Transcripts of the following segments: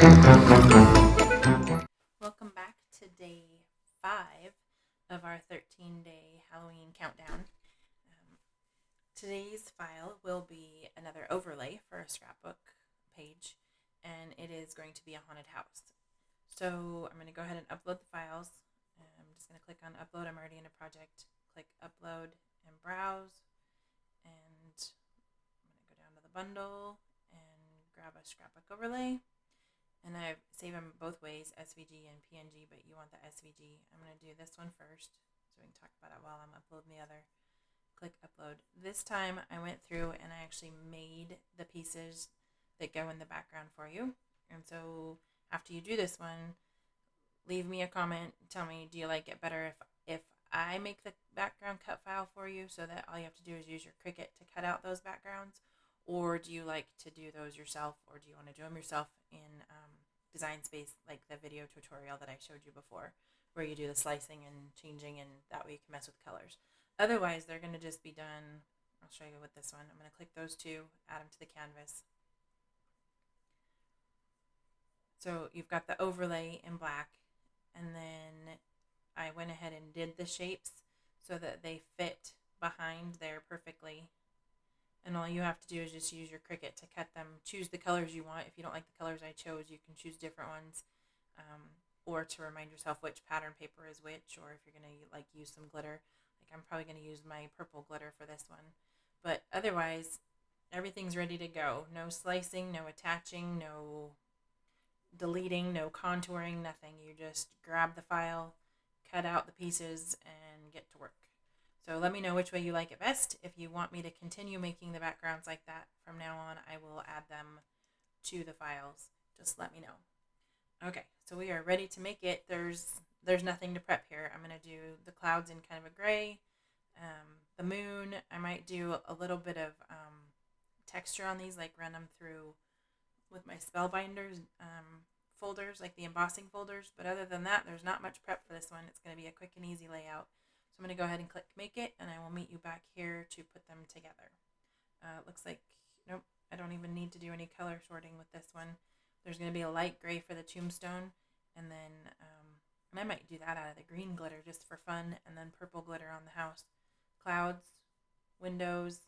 Welcome back to day 5 of our 13-day Halloween countdown. Today's file will be another overlay for a scrapbook page, and it is going to be a haunted house. So I'm going to go ahead and upload the files. I'm just going to click on upload. I'm already in a project. Click upload and browse, and I'm going to go down to the bundle and grab a scrapbook overlay. And I save them both ways, SVG and PNG, but you want the SVG. I'm going to do this one first so we can talk about it while I'm uploading the other. Click upload. This time I went through and I actually made the pieces that go in the background for you. And so after you do this one, leave me a comment. Tell me, do you like it better if I make the background cut file for you so that all you have to do is use your Cricut to cut out those backgrounds? Or do you like to do those yourself, or do you want to do them yourself in Design Space, like the video tutorial that I showed you before, where you do the slicing and changing, and that way you can mess with colors. Otherwise, they're going to just be done. I'll show you with this one. I'm going to click those two, add them to the canvas. So you've got the overlay in black, and then I went ahead and did the shapes so that they fit behind there perfectly. And all you have to do is just use your Cricut to cut them. Choose the colors you want. If you don't like the colors I chose, you can choose different ones. Or to remind yourself which pattern paper is which, or if you're going to use some glitter. Like I'm probably going to use my purple glitter for this one. But otherwise, everything's ready to go. No slicing, no attaching, no deleting, no contouring, nothing. You just grab the file, cut out the pieces, and get to work. So let me know which way you like it best. If you want me to continue making the backgrounds like that from now on, I will add them to the files. Just let me know. Okay, so we are ready to make it. There's nothing to prep here. I'm going to do the clouds in kind of a gray. The moon, I might do a little bit of texture on these, like run them through with my spellbinders folders, like the embossing folders. But other than that, there's not much prep for this one. It's going to be a quick and easy layout. So I'm going to go ahead and click make it, and I will meet you back here to put them together. Looks like, nope, I don't even need to do any color sorting with this one. There's going to be a light gray for the tombstone, and then, and I might do that out of the green glitter just for fun, and then purple glitter on the house. Clouds, windows,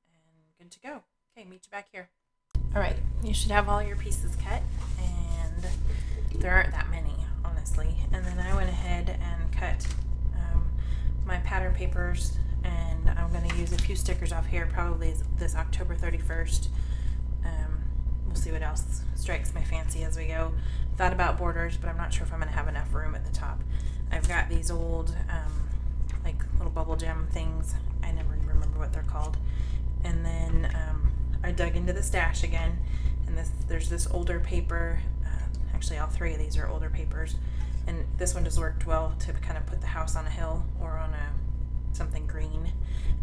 and good to go. Okay, meet you back here. All right, you should have all your pieces cut, and there aren't that many, honestly. And then I went ahead and cut my pattern papers, and I'm going to use a few stickers off here, probably this October 31st. We'll see what else strikes my fancy as we go. Thought about borders, but I'm not sure if I'm going to have enough room at the top. I've got these old like little bubble gem things. I never remember what they're called. And then I dug into the stash again, and there's this older paper. Actually, all three of these are older papers. And this one just worked well to kind of put the house on a hill or on something green.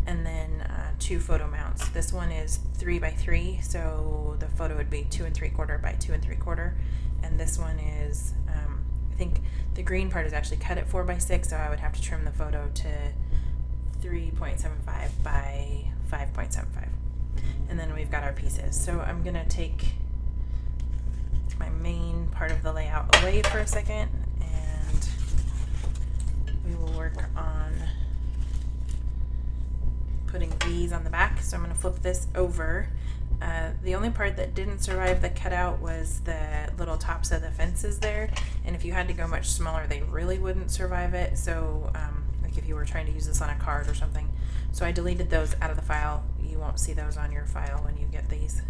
And then 2 photo mounts. This one is 3 by 3, so the photo would be 2 3/4 by 2 3/4. And this one is, I think the green part is actually cut at 4 by 6, so I would have to trim the photo to 3.75 by 5.75. And then we've got our pieces. So I'm gonna take my main part of the layout away for a second, and we will work on putting these on the back. So I'm going to flip this over. The only part that didn't survive the cutout was the little tops of the fences there, and if you had to go much smaller, they really wouldn't survive it. So like if you were trying to use this on a card or something. So I deleted those out of the file. You won't see those on your file when you get these.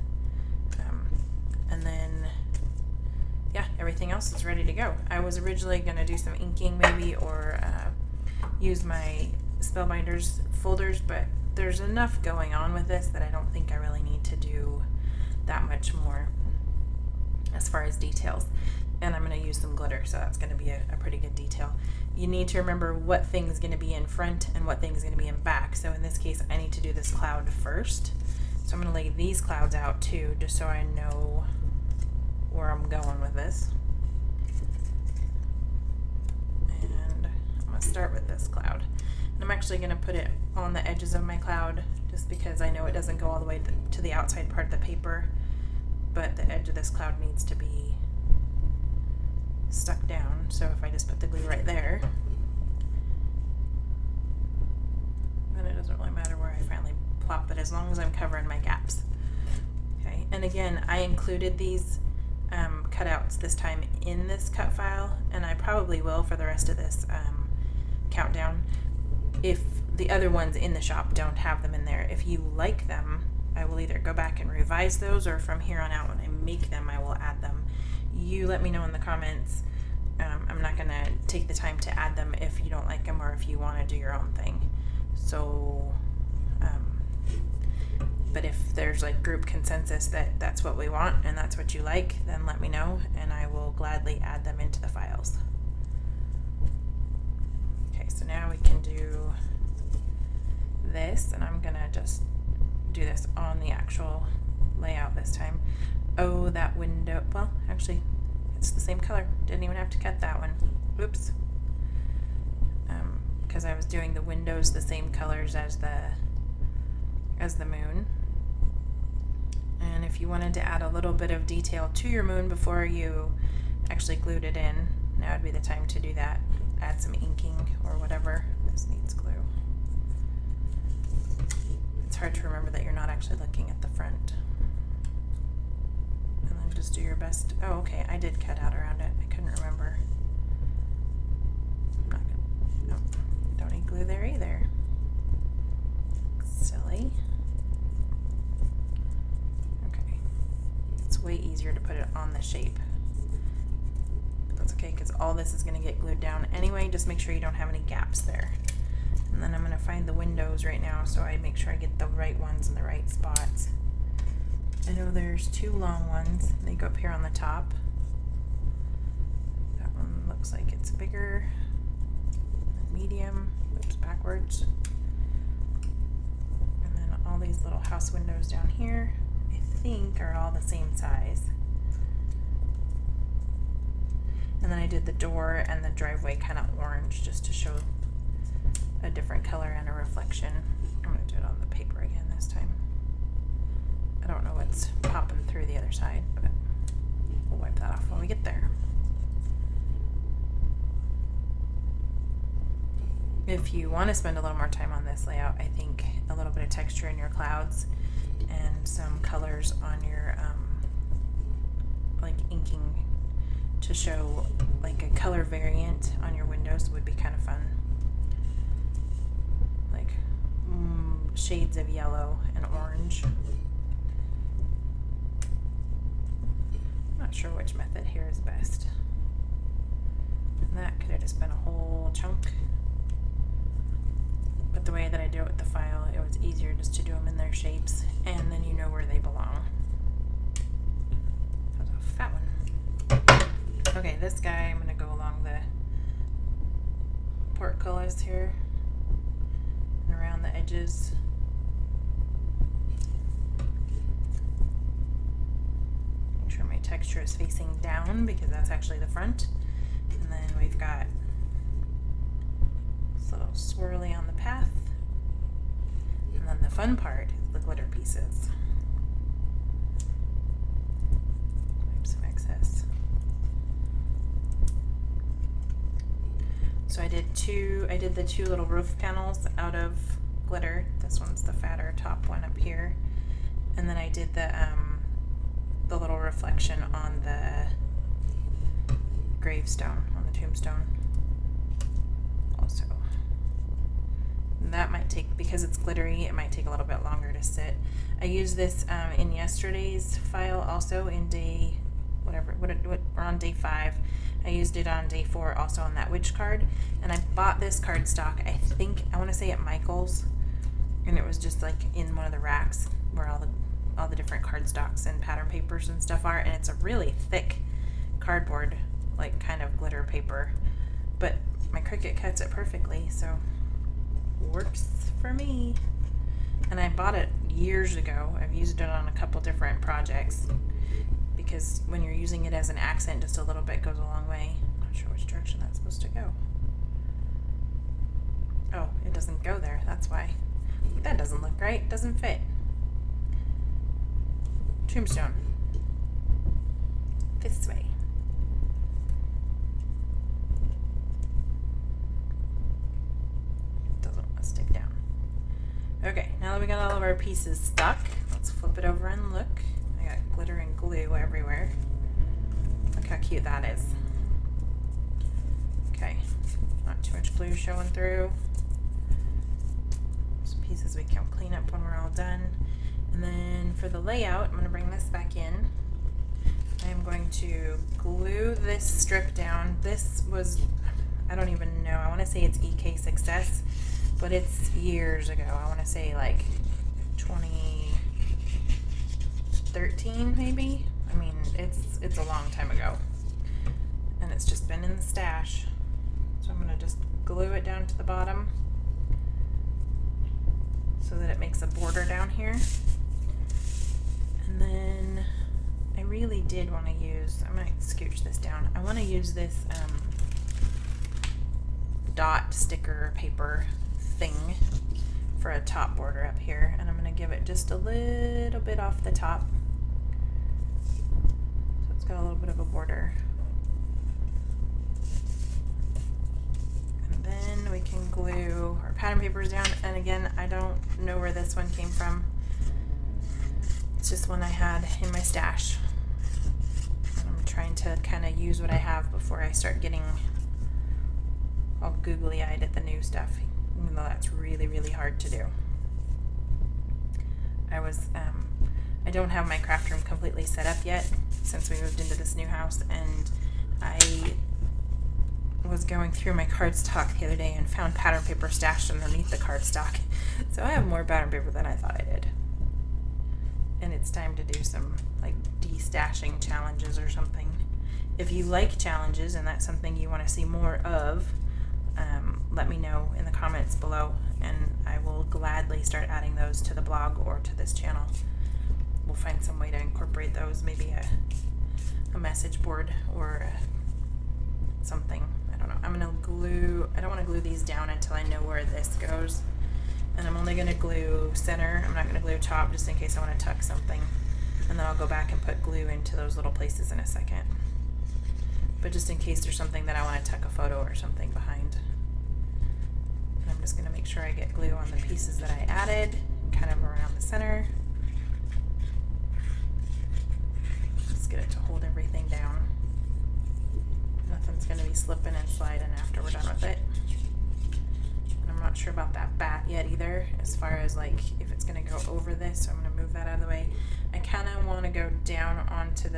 And then yeah, everything else is ready to go. I was originally going to do some inking maybe, or use my spellbinders folders, but there's enough going on with this that I don't think I really need to do that much more as far as details. And I'm going to use some glitter, so that's going to be a pretty good detail. You need to remember what thing's going to be in front and what thing's going to be in back. So in this case, I need to do this cloud first. So I'm going to lay these clouds out too, just so I know where I'm going with this. And I'm going to start with this cloud. And I'm actually going to put it on the edges of my cloud just because I know it doesn't go all the way to the outside part of the paper, but the edge of this cloud needs to be stuck down, so if I just put the glue right there, then it doesn't really matter where I finally plop it, as long as I'm covering my gaps. Okay, and again, I included these cutouts this time in this cut file, and I probably will for the rest of this countdown if the other ones in the shop don't have them in there. If you like them, I will either go back and revise those, or from here on out when I make them, I will add them. You let me know in the comments. I'm not going to take the time to add them if you don't like them, or if you want to do your own thing. So, but if there's like group consensus that that's what we want and that's what you like, then let me know and I will gladly add them into the files. Okay, so now we can do this, and I'm gonna just do this on the actual layout this time. Oh, that window, well, actually it's the same color. Didn't even have to cut that one. Oops. Because I was doing the windows the same colors as the moon. And if you wanted to add a little bit of detail to your moon before you actually glued it in, now would be the time to do that. Add some inking or whatever. This needs glue. It's hard to remember that you're not actually looking at the front. And then just do your best. Oh, okay, I did cut out around it. I couldn't remember. I'm not gonna, no, don't need glue there either. Silly. Okay, it's way easier to put it on the shape. But that's okay, because all this is going to get glued down anyway. Just make sure you don't have any gaps there. And then I'm going to find the windows right now, so I make sure I get the right ones in the right spots. I know there's two long ones. They go up here on the top. That one looks like it's bigger. Medium. Oops, backwards. And then all these little house windows down here, I think, are all the same size. And then I did the door and the driveway kind of orange just to show a different color and a reflection. I'm going to do it on the paper again this time. I don't know what's popping through the other side, but we'll wipe that off when we get there. If you want to spend a little more time on this layout, I think a little bit of texture in your clouds and some colors on your like inking to show like a color variant on your windows would be kind of fun. Like shades of yellow and orange. Not sure which method here is best. And that could have just been a whole chunk. But the way that I do it with the file, it was easier just to do them in their shapes, and then you know where they belong. That was a fat one. Okay, this guy, I'm going to go along the portcullis here and around the edges. Make sure my texture is facing down because that's actually the front. And then we've got this little swirly on the path. And then the fun part is the glitter pieces. Wipe some excess. So I did the two little roof panels out of glitter. This one's the fatter top one up here. And then I did the little reflection on the gravestone, on the tombstone. Also. And that might take, because it's glittery, it might take a little bit longer to sit. I used this in yesterday's file also in day, we're on day 5. I used it on day 4 also on that witch card. And I bought this cardstock, I want to say at Michael's. And it was just like in one of the racks where all the different cardstocks and pattern papers and stuff are. And it's a really thick cardboard, like kind of glitter paper. But my Cricut cuts it perfectly, so works for me. And I bought it years ago. I've used it on a couple different projects because when you're using it as an accent, just a little bit goes a long way. I'm not sure which direction that's supposed to go. Oh, it doesn't go there. That's why. That doesn't look right. It doesn't fit. Tombstone. This way. our pieces stuck. Let's flip it over and look. I got glitter and glue everywhere. Look how cute that is. Okay, not too much glue showing through. Some pieces we can clean up when we're all done. And then for the layout, I'm going to bring this back in. I am going to glue this strip down. This was, I don't even know, I want to say it's EK Success, but it's years ago. I want to say like 2013 maybe. I mean, it's a long time ago, and it's just been in the stash. So I'm going to just glue it down to the bottom so that it makes a border down here. And then I really did want to use, I might scooch this down. I want to use this dot sticker paper thing for a top border up here, and I'm going to give it just a little bit off the top so it's got a little bit of a border. And then we can glue our pattern papers down, and again, I don't know where this one came from. It's just one I had in my stash. I'm trying to kind of use what I have before I start getting all googly-eyed at the new stuff, even though that's really, really hard to do. I don't have my craft room completely set up yet since we moved into this new house, and I was going through my cardstock the other day and found pattern paper stashed underneath the cardstock. So I have more pattern paper than I thought I did. And it's time to do some like de-stashing challenges or something. If you like challenges and that's something you want to see more of, let me know in the comments below, and I will gladly start adding those to the blog or to this channel. We'll find some way to incorporate those, maybe a message board or something. I don't know. I'm going to glue, I don't want to glue these down until I know where this goes. And I'm only going to glue center. I'm not going to glue top just in case I want to tuck something. And then I'll go back and put glue into those little places in a second. But just in case there's something that I want to tuck a photo or something behind. And I'm just going to make sure I get glue on the pieces that I added, kind of around the center. Just get it to hold everything down. Nothing's going to be slipping and sliding after we're done with it. I'm not sure about that bat yet either, as far as like if it's going to go over this, so I'm going to move that out of the way. I kind of want to go down onto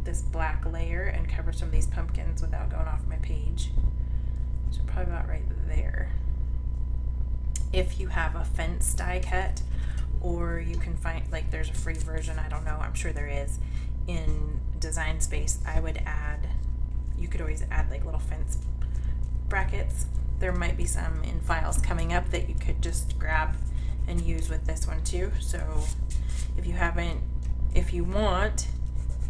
this black layer and cover some of these pumpkins without going off my page. So probably about right there. If you have a fence die cut, or you can find, like there's a free version, I don't know, I'm sure there is, in Design Space, I would add, you could always add like little fence brackets. There might be some in files coming up that you could just grab and use with this one too. So if you want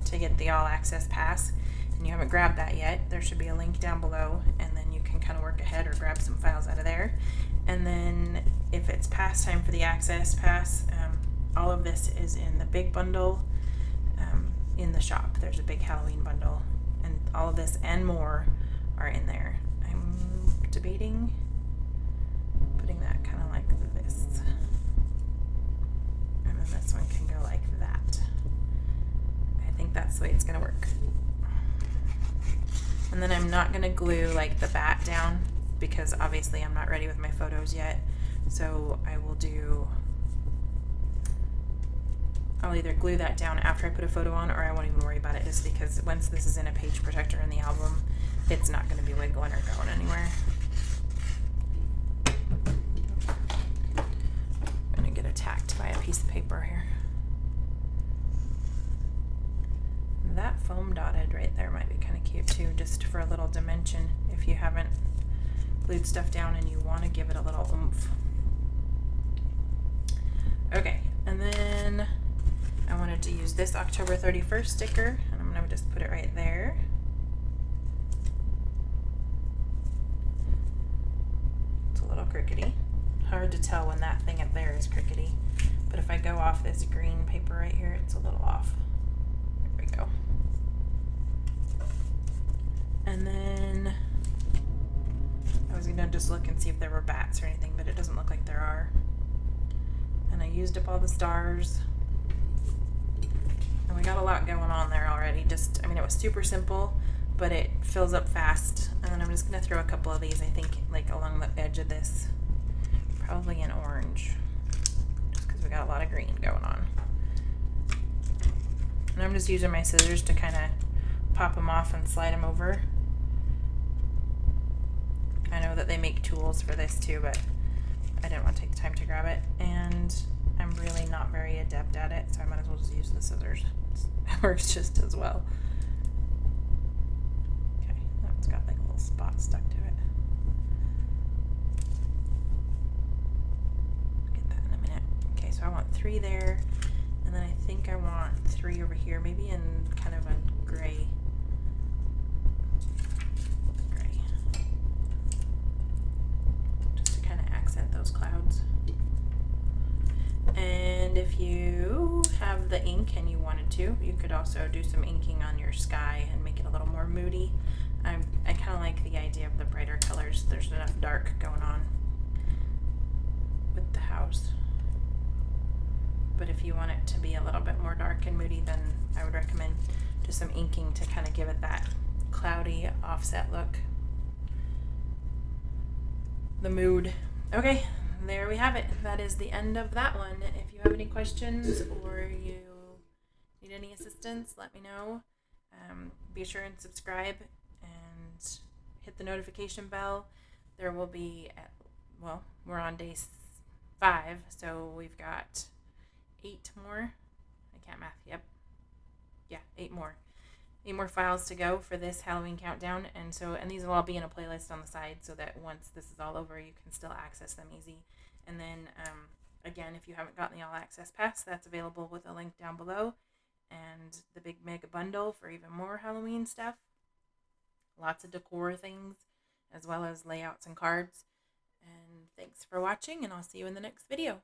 to get the all access pass and you haven't grabbed that yet, there should be a link down below, and then you can kind of work ahead or grab some files out of there. And then if it's past time for the access pass, all of this is in the big bundle in the shop. There's a big Halloween bundle, and all of this and more are in there. I'm debating putting that kind of like this, and then this one can go like that. I think that's the way it's going to work. And then I'm not going to glue like the bat down because obviously I'm not ready with my photos yet, so I'll either glue that down after I put a photo on, or I won't even worry about it, just because once this is in a page protector in the album, it's not going to be wiggling or going anywhere. I'm going to get attacked by a piece of paper here. That foam dotted right there might be kind of cute too, just for a little dimension if you haven't glued stuff down and you want to give it a little oomph. Okay, and then I wanted to use this October 31st sticker, and I'm going to just put it right there. It's a little crickety. Hard to tell when that thing up there is crickety, but if I go off this green paper right here, it's a little off. There we go. And then I was going to just look and see if there were bats or anything, but it doesn't look like there are. And I used up all the stars. And we got a lot going on there already. I mean, it was super simple, but it fills up fast. And then I'm just going to throw a couple of these, I think, like along the edge of this. Probably an orange, just because we got a lot of green going on. And I'm just using my scissors to kind of pop them off and slide them over. I know that they make tools for this too, but I didn't want to take the time to grab it. And I'm really not very adept at it, so I might as well just use the scissors. It works just as well. Okay, that one's got like a little spot stuck to it. Get that in a minute. Okay, so I want 3 there, and then I think I want 3 over here, maybe in kind of a gray. Just to kind of accent those clouds. And if you have the ink and you wanted to, you could also do some inking on your sky and make it a little more moody. I kind of like the idea of the brighter colors. There's enough dark going on with the house. But if you want it to be a little bit more dark and moody, then I would recommend just some inking to kind of give it that cloudy offset look. The mood. Okay, there we have it. That is the end of that one. If you have any questions or you need any assistance, let me know. Be sure and subscribe and hit the notification bell. There will be, we're on day 5, so we've got 8 more. I can't math. Yep. Yeah, 8 more. 8 more files to go for this Halloween countdown, and these will all be in a playlist on the side so that once this is all over, you can still access them easy. And then again, if you haven't gotten the all access pass, that's available with a link down below, and the big mega bundle for even more Halloween stuff. Lots of decor things, as well as layouts and cards. And thanks for watching, and I'll see you in the next video.